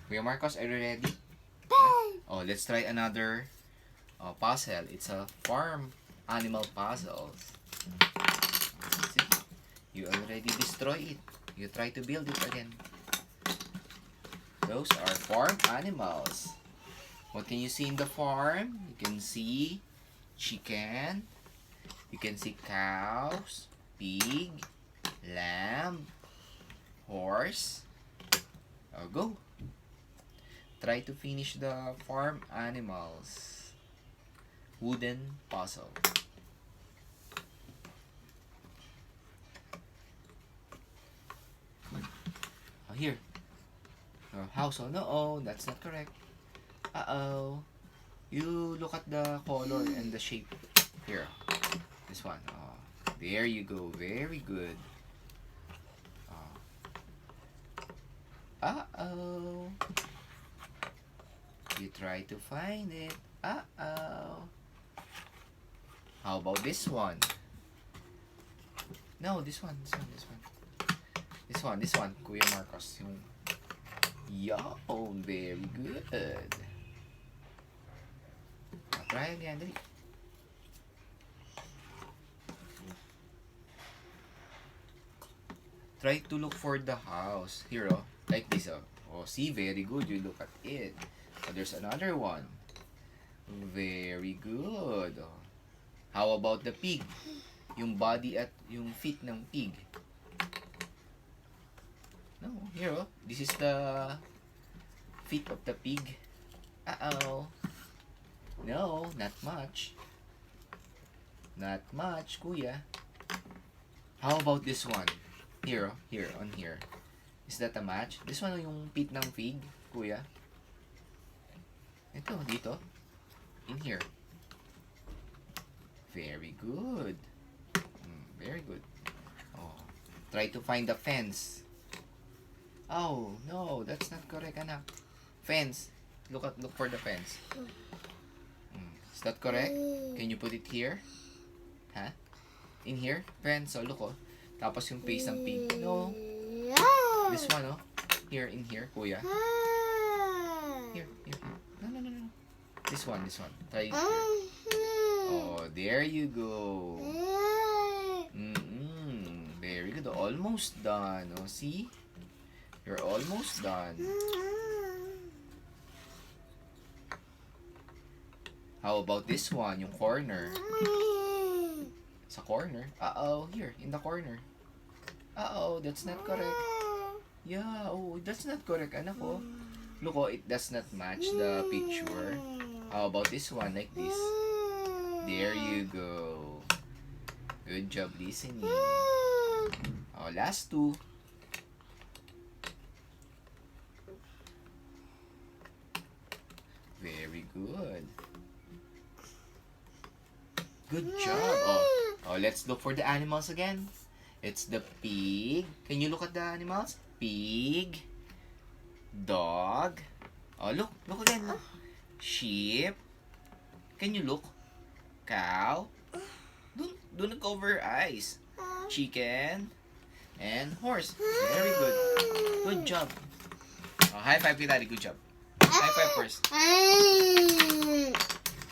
Kuya Marcos, are you ready? Oh, let's try another puzzle. It's a farm animal puzzles. See? You already destroy it. You try to build it again. Those are farm animals. What can you see in the farm? You can see chicken. You can see cows, pig, lamb, horse. Go. Try to finish the farm animals. Wooden puzzle. Here. House. Oh, no, that's not correct. Uh-oh. You look at the color and the shape. Here. This one. There you go. Very good. Uh-oh. You try to find it. Uh-oh. How about this one? No, this one. This one. Kuya Marcos. Yo, very good. Try again. Dali. Try to look for the house. Here, like this, Oh, see, very good. You look at it. Oh, there's another one. Very good. How about the pig? Yung body at yung feet ng pig. No, here, This is the feet of the pig. Uh-oh. No, not much. Not much, kuya. How about this one? Here, on here. Is that a match? This one yung feet ng pig, kuya. Ito, dito. In here. Very good. Very good. Oh, try to find the fence. Oh, no, that's not correct, anak. Fence. Look for the fence. Is that correct? Can you put it here? Huh? In here? Fence. So, look, Tapos yung face ng pig. No. This one, Here, in here, kuya. Here. No. This one. Try it here. Oh, there you go. Very good. Almost done. See? You're almost done. How about this one? Yung corner. Sa corner? Uh-oh. Here, in the corner. Uh-oh, that's not correct. Yeah, that's not correct, anak, Look, it does not match the picture. How about this one, like this? There you go. Good job listening. Last two. Very good. Good job. Let's look for the animals again. It's the pig. Can you look at the animals? Pig. Dog. Look again. Sheep. Can you look? Cow. Do not cover eyes. Chicken. And horse. Very good. Good job. High five kay Daddy. Good job. High five first.